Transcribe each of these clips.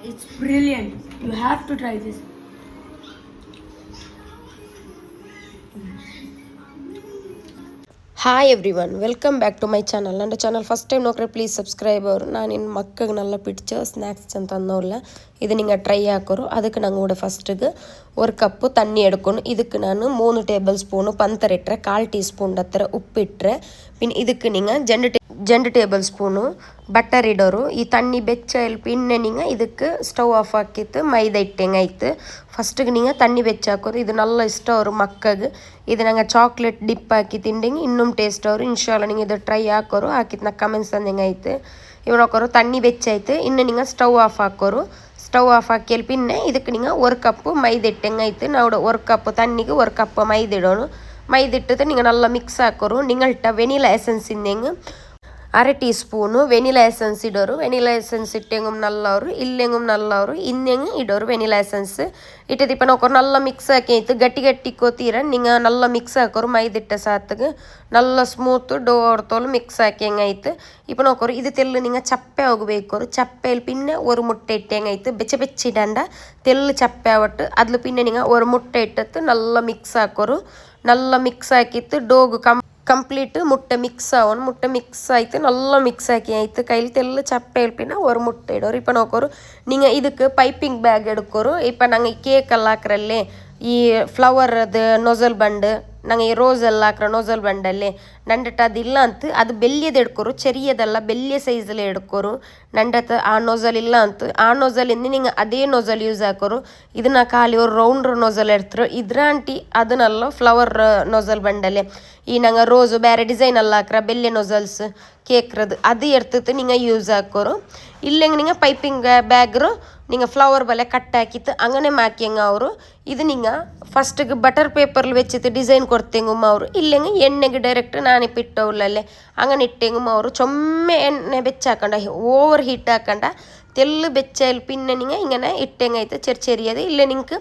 It's brilliant. You have to try this. Hi everyone welcome back to my channel. ನನ್ನ channel first time ನೋಡ್ರೆ please subscribe ಅವರು. ನಾನು ಇನ್ನು ಮಕ್ಕಗೆ ನಲ್ಲ ಪಿಡ್ಚ snacks ಅಂತ ಅನ್ನೋಲ್ಲ ಇದು ನಿಂಗೆ ಟ್ರೈ ಹಾಕೋರು. ಅದಕ್ಕೆ ನಂಗೆ ಕೂಡ ಫಸ್ಟಿಗೆ ஒரு கப்பு தண்ணி எடுக்கணும். இதுக்கு நான் 3 டேபிள் ஸ்பூனு பந்தர் இட்டுறேன், 1/4 டீஸ்பூன் ಹತ್ತಿರ ಉಪ್ಪಿಟ್ರೆ. ಪಿನ್ ಇದಕ್ಕೆ நீங்கள் 2 ಟೇಬಲ್ ಸ್ಪೂನು ಬಟರ್ ಇಡೋರು. ಈ ತಣ್ಣಿ ಬೆಚ್ಚ ಪಿನ್ನೆ நீங்கள் ಇದಕ್ಕೆ ಸ್ಟವ್ ಆಫ್ ಹಾಕಿತ್ತು ಮೈದಾ ಇಟ್ಟಂಗೆ ಆಯ್ತು. ಫಸ್ಟಿಗೆ நீங்கள் தண்ணி ಬೆಚ್ಚ ಹಾಕೋರು. ಇದು ನಲ್ಲ ಇಷ್ಟ ಅವರು ಮಕ್ಕಗೆ. ಇದು ನಂಗೆ ಚಾಕ್ಲೇಟ್ ಡಿಪ್ ಹಾಕಿ ತಿಂಡಿಂಗೆ ಇನ್ನೂ ಟೇಸ್ಟ್ ಅವರು. ಇನ್ಶಾಲ್ಲ ನೀವು ಇದು ಟ್ರೈ ಹಾಕೋರು. ಹಾಕಿತ್ತು ನಾ ಕಮೆಂಟ್ಸ್ ಅಂದಂಗೆ ಆಯ್ತು. ಇವ್ರು ಹಾಕೋರು ತಣ್ಣಿ ಬೆಚ್ಚಾಯ್ತು. ಇನ್ನು நீங்கள் ಸ್ಟವ್ ಆಫ್ ಹಾಕೋರು. ಸ್ಟವ್ ಆಫ್ ಹಾಕಿ ಪಿನ್ನೆ ಇದಕ್ಕೆ நீங்கள் 1 ಕಪ್ಪು ಮೈದಾ ಇಟ್ಟಂಗೆ ಆಯ್ತು. ನಾವು 1 ಕಪ್ ತಣ್ಣಿಗೆ 1 ಕಪ್ ಮೈದಾ ಇಡೋಣ. ಮೈದಾ ಇಟ್ಟது நீங்கள் நல்லா மிக்ஸ் ಹಾಕೋರು. ನಿங்கள்கிட்ட வெனிலா ಎಸೆನ್ಸ್ ಇಂದೆಂಗೆ 1/2 ಟೀಸ್ಪೂನು ವೆನಿಲಾ ಎಸೆನ್ಸ್ ಇಡೋರು. ವೆನಿಲಾ ಎಸೆನ್ಸ್ ಇಟ್ಟೆಂಗೂ ನಲ್ಲವರು ಇಲ್ಲೆಂಗೂ ನಲ್ಲವರು ಇನ್ನೆಂಗೆ ಇಡೋರು ವೆನಿಲಾ ಎಸೆನ್ಸ್ ಇಟ್ಟದು. ಇಪ್ಪ ನೋಕೋರು ನಲ್ಲ ಮಿಕ್ಸ್ ಹಾಕಿ ಆಯ್ತು. ಗಟ್ಟಿ ಗಟ್ಟಿ ಕೋತೀರ நீங்கள் ನಲ್ಲ ಮಿಕ್ಸ್ ಹಾಕೋರು. ಮೈದಿಟ್ಟ ಸಾತ್ಗೆ ನಲ್ಲ ಸ್ಮೂತ್ ಡೋ ಹೊಡ್ತೋಲು ಮಿಕ್ಸ್ ಹಾಕಿ ಹೆಂಗಾಯ್ತು. ಇಪ್ಪ ನೋಕೋರು ಇದು ತೆಲ್ಲು நீங்கள் ಚಪ್ಪೆ ಹೋಗಬೇಕೋರು. ಚಪ್ಪೆಯಲ್ಲಿ ಪಿನ್ನೆ 1 ಮುಟ್ಟೆ ಇಟ್ಟು ಹೆಂಗಾಯ್ತು. ಬೆಚ್ಚಿಡಂಡ ತೆಲ್ಲು ಚಪ್ಪೆ ಆವಟ್ಟು ಅದ್ಲು ಪಿನ್ನೆ நீங்கள் 1 ಮುಟ್ಟೆ ಇಟ್ಟತ್ತು ನಲ್ಲ ಮಿಕ್ಸ್ ಹಾಕೋರು. ನಲ್ಲ ಮಿಕ್ಸ್ ಹಾಕಿತ್ತು ಡೋಗು ಕಂಪ್ಲೀಟ್ ಮುಟ್ಟೆ ಮಿಕ್ಸ್ ಆವನು. ಮುಟ್ಟೆ ಮಿಕ್ಸ್ ಆಯ್ತು ನಲ್ಲ ಮಿಕ್ಸ್ ಹಾಕಿ ಆಯ್ತು. ಕೈಲಿ ತೆಲ್ಲ ಚಪ್ಪೆ ಎಲ್ಪಿನ 1 ಮುಟ್ಟೆ ಇಡೋರು. ಇಪ್ಪ ನೋಕೋರು நீங்கள் ಇದಕ್ಕೆ ಪೈಪಿಂಗ್ ಬ್ಯಾಗ್ ಎಡ್ಕೋರು. ಇಪ್ಪ ನಂಗೆ ಕೇಕ್ ಎಲ್ಲ ಹಾಕ್ರಲ್ಲಿ ಈ ಫ್ಲವರ್ ಅದು ನೊಜಲ್ ಬಂಡ್ ನಂಗೆ ಈ ರೋಸ್ ಎಲ್ಲ ಹಾಕ್ರ ನೊಜಲ್ ಬಂಡಲ್ಲಿ ನಂಡಟ ಅದಿಲ್ಲ ಅಂತ ಅದು ಬೆಲ್ಲಿಯದು ಎಡ್ಕೋರು. ಚೆರಿಯದಲ್ಲ ಬೆಲ್ಲಿಯ ಸೈಜಲ್ಲಿ ಎಡ್ಕೋರು. ನಂಡತ ಆ ನೊಜಲ್ ಇಲ್ಲ ಅಂತ ಆ ನೊಜಲಿಂದ ನಿಂಗೆ ಅದೇ ನೊಜಲ್ ಯೂಸ್ ಹಾಕೋರು. ಇದನ್ನ ಖಾಲಿ ಅವ್ರು ರೌಂಡ್ ನೊಜಲ್ ಎಡ್ತರು. ಇದ್ರ ಆಂಟಿ ಅದನ್ನೆಲ್ಲ ಫ್ಲವರ್ ನೊಜಲ್ ಬಂಡಲ್ಲಿ ಈ ನಂಗೆ ರೋಸು ಬೇರೆ ಡಿಸೈನ್ ಎಲ್ಲ ಹಾಕ್ರ ಬೆಲ್ಲೆ ನೊಜಲ್ಸ್ ಕೇಕ್ರದ್ದು ಅದು ಎಡ್ತತ್ತು நீங்கள் ಯೂಸ್ ಹಾಕೋರು. ಇಲ್ಲೆಂಗೆ நீங்கள் ಪೈಪಿಂಗ್ ಬ್ಯಾಗ್ರು நீங்கள் ஃப்ளவர் பல கட் ஆக்கிட்டு அங்கனே மாக்கிங்க ಅವರು. ಇದು நீங்கள் ಫಸ್ಟಿಗೆ ಬಟರ್ ಪೇಪರ್ಲಿ ವೆಚ್ಚಿತ್ತು ಡಿಸೈನ್ ಕೊಡ್ತೆಂಗುಮ್ಮ ಅವರು. ಇಲ್ಲೆಂಗೆ ಎಣ್ಣೆಗೆ ಡೈರೆಕ್ಟ್ ನಾನೇ ಪಿಟ್ಟವುಲ್ಲಲ್ಲೇ ಹಂಗನೆ ಇಟ್ಟೆಂಗುಮ್ಮ ಅವರು. ಚೊಮ್ಮೆ ಎಣ್ಣೆ ಬೆಚ್ಚಾಕಂಡ ಓವರ್ ಹೀಟ್ ಹಾಕಂಡ ತೆಲ್ಲು ಬೆಚ್ಚಲ್ಲಿ ಪಿನ್ನೆ நீங்கள் ಹಿಂಗನೆ ಇಟ್ಟೆಂಗಾಯ್ತು ಚೆರಿಯದು. ಇಲ್ಲ ನಿಂಗೆ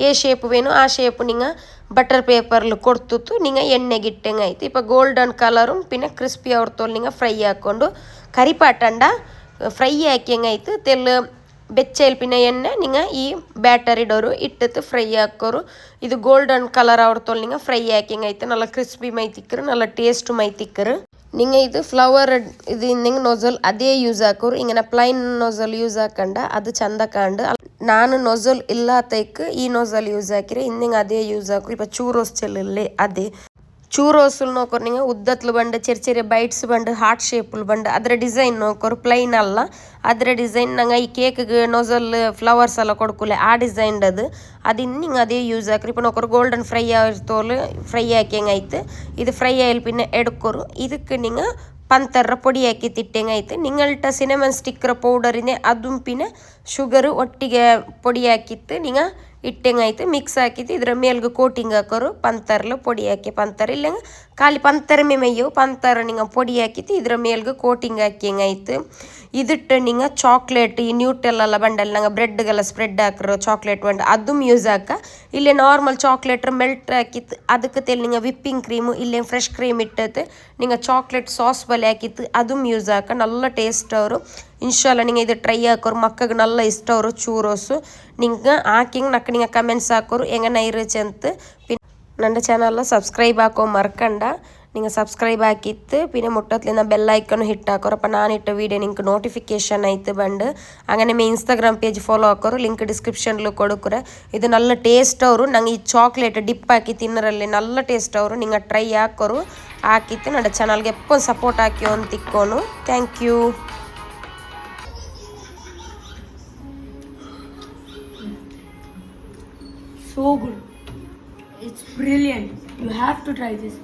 ಏ ಶೇಪ್ ವೇನು ಆ ಶೇಪ್ நீங்கள் ಬಟರ್ ಪೇಪರ್ಲು ಕೊಡ್ತುತ್ತು நீங்கள் ಎಣ್ಣೆಗೆ ಇಟ್ಟೆಂಗಾಯ್ತು. ಇಪ್ಪ ಗೋಲ್ಡನ್ ಕಲರು ಪಿನ್ನ ಕ್ರಿಸ್ಪಿ ಅವ್ರ நீங்கள் ಫ್ರೈ ಹಾಕ್ಕೊಂಡು ಕರಿಪಾಟಂಡ ಫ್ರೈ ಹಾಕಿ ಹೆಂಗಾಯ್ತು. ತೆಲ್ಲು ಬೆಚ್ಚಲ್ಲಿ ಪಿನ್ನ ಎಣ್ಣೆ நீங்கள் ಈ ಬ್ಯಾಟರ್ ಇಡೋರು ಇಟ್ಟತ್ತು ಫ್ರೈ ಹಾಕೋರು. ಇದು ಗೋಲ್ಡನ್ ಕಲರ್ ಅವ್ರ நீங்கள் ಫ್ರೈ ಹಾಕಿಂಗ್ ಆಯ್ತು. ನಲ್ಲ ಕ್ರಿಸ್ಪಿ ಮೈ ತಿಕ್ಕರು ನಲ್ಲ ಟೇಸ್ಟ್ ಮೈ ತಿಕ್ಕರು. நீங்கள் ಇದು ಫ್ಲವರ್ ಇದು ಹಿಂಗೆ ನೊಜಲ್ ಅದೇ ಯೂಸ್ ಹಾಕೋರು. ಹಿಂಗೆ ಪ್ಲೈನ್ ನೊಜಲ್ ಯೂಸ್ ಹಾಕಂಡ ಅದು ಚಂದ ಕಾಂಡು. ನಾನು ನೊಜಲ್ ಇಲ್ಲ ತೈಕ್ ಈ ನೊಜಲ್ ಯೂಸ್ ಹಾಕಿರೆ ಹಿಂಗೆ ಅದೇ ಯೂಸ್ ಹಾಕೋರು. ಇಪ್ಪ ಚೂರೋಸ್ ಚೆಲ್ಲಲ್ಲಿ ಅದೇ ಚೂರೋಸುಲ್ ನೋಕೋರು நீங்கள் ಉದ್ದತ್ಲು ಬಂಡು ಚೆರಿ ಬೈಟ್ಸ್ ಬಂಡು ಹಾರ್ಟ್ ಶೇಪುಲ್ ಬಂಡು ಅದರ ಡಿಸೈನ್ ನೋಕೋರು. ಪ್ಲೈನ್ ಅಲ್ಲ ಅದರ ಡಿಸೈನ್ ನಂಗೆ ಈ ಕೇಕ್ಗೆ ನೊಜಲ್ ಫ್ಲವರ್ಸ್ ಎಲ್ಲ ಕೊಡ್ಕೊಲೆ ಆ ಡಿಸೈನ್ ಅದಿನ್ನು நீங்கள் ಅದೇ ಯೂಸ್ ಹಾಕ್ರಿ. ಇಪ್ಪ ನೋಕೋರು ಗೋಲ್ಡನ್ ಫ್ರೈ ಆಗಿರ್ತೋಲು ಫ್ರೈ ಹಾಕಿ ಹೆಂಗಾಯ್ತು. ಇದು ಫ್ರೈ ಆಯಿಲ್ ಪಿನ್ನ ಎಡ್ಕೋರು. ಇದಕ್ಕೆ நீங்கள் ಪಂತರ ಪೊಡಿ ಹಾಕಿ ತಿಟ್ಟೆಂಗಾಯ್ತು. ನಿங்கள்கிட்ட ಸಿನೆಮನ್ ಸ್ಟಿಕ್ಕರ್ ಪೌಡರ್ ಇದೆ ಅದು ಪಿನ್ನ ಶುಗರು ಒಟ್ಟಿಗೆ ಪೊಡಿ ಹಾಕಿತ್ತು நீங்கள் ಇಟ್ಟೆಂಗಾಯ್ತು. ಮಿಕ್ಸ್ ಹಾಕಿತ್ತು ಇದರ ಮೇಲ್ಗೆ ಕೋಟಿಂಗ್ ಹಾಕೋರು. ಪಂತರ್ಲು ಪೊಡಿ ಹಾಕಿ ಪಂತರ ಇಲ್ಲಂಗೆ ಖಾಲಿ ಪಂತರ ಮೇಯ್ಯವು ಪಂತರ நீங்கள் ಪೊಡಿ ಹಾಕಿತ್ತು ಇದರ ಮೇಲ್ಗೆ ಕೋಟಿಂಗ್ ಹಾಕಿ ಹೆಂಗಾಯ್ತು. ಇದಿಟ್ಟು நீங்கள் ಚಾಕ್ಲೇಟ್ ಈ ನ್ಯೂಟೆಲ್ಲ ಬಂಡಲ್ಲಿ ನಂಗೆ ಬ್ರೆಡ್ಗೆಲ್ಲ ಸ್ಪ್ರೆಡ್ ಹಾಕಿರೋ ಚಾಕ್ಲೇಟ್ ಬಂಡ ಅದೂ ಯೂಸ್ ಹಾಕ. ಇಲ್ಲೇ ನಾರ್ಮಲ್ ಚಾಕ್ಲೇಟ್ ಮೆಲ್ಟ್ ಹಾಕಿತ್ತು ಅದಕ್ಕೆ ತೆಲ್ நீங்கள் ವಿಪ್ಪಿಂಗ್ ಕ್ರೀಮು ಇಲ್ಲೇ ಫ್ರೆಶ್ ಕ್ರೀಮ್ ಇಟ್ಟದ್ದು நீங்கள் ಚಾಕ್ಲೇಟ್ ಸಾಸ್ ಬಲೆ ಹಾಕಿತ್ತು ಅದೂ ಯೂಸ್ ಹಾಕ. ನಲ್ಲ ಟೇಸ್ಟ್ ಅವರು. ಇನ್ಶಾಲ್ಲ நீங்கள் ಇದು ಟ್ರೈ ಹಾಕೋರು. ಮಕ್ಕಗೆ ನಲ್ಲ ಇಷ್ಟ ಅವರು ಚೂರೋಸು. ನಿಂಗೆ ಹಾಕಿಂಗ್ ನಕ್ಕ நீங்கள் ಕಮೆಂಟ್ಸ್ ಹಾಕೋರು ಹೆಂಗನ ಇರುಚೆ ಅಂತ. ನನ್ನ ಚಾನಲ್ ಸಬ್ಸ್ಕ್ರೈಬ್ ಹಾಕೋ ಮರ್ಕಂಡ நீங்கள் ಸಬ್ಸ್ಕ್ರೈಬ್ ಹಾಕಿತ್ತು പിന്നെ ಮುಟ್ಟತ್ಲಿಂದ ಬೆಲ್ ಐಕನ್ ಹಿಟ್ ಹಾಕೋರಪ್ಪ ನಾನು ಇಟ್ಟ ವೀಡಿಯೋ ನಿಂಗೆ ನೋಟಿಫಿಕೇಶನ್ ಆಯ್ತು ಬಂದು. ಹಂಗೆ ನಿಮ್ಮ ಇನ್ಸ್ಟಾಗ್ರಾಮ್ ಪೇಜ್ ಫಾಲೋ ಹಾಕೋರು. ಲಿಂಕ್ ಡಿಸ್ಕ್ರಿಪ್ಷನ್ಲು ಕೊಡುಕ್ರೆ. ಇದು ನಲ್ಲ ಟೇಸ್ಟ್ ಅವರು. ನಂಗೆ ಈ ಚಾಕ್ಲೇಟ್ ಡಿಪ್ ಹಾಕಿ ತಿನ್ನರಲ್ಲಿ ನಲ್ಲ ಟೇಸ್ಟ್ ಅವರು. ನಿಂಗೆ ಟ್ರೈ ಹಾಕೋರು ಹಾಕಿತ್ತು. ನನ್ನ ಚಾನಲ್ಗೆ ಎಪ್ಪೊಂದು ಸಪೋರ್ಟ್ ಹಾಕಿ ಒಂದು ತಿಕ್ಕೋನು. Thank you. So good. It's brilliant. You have to try this.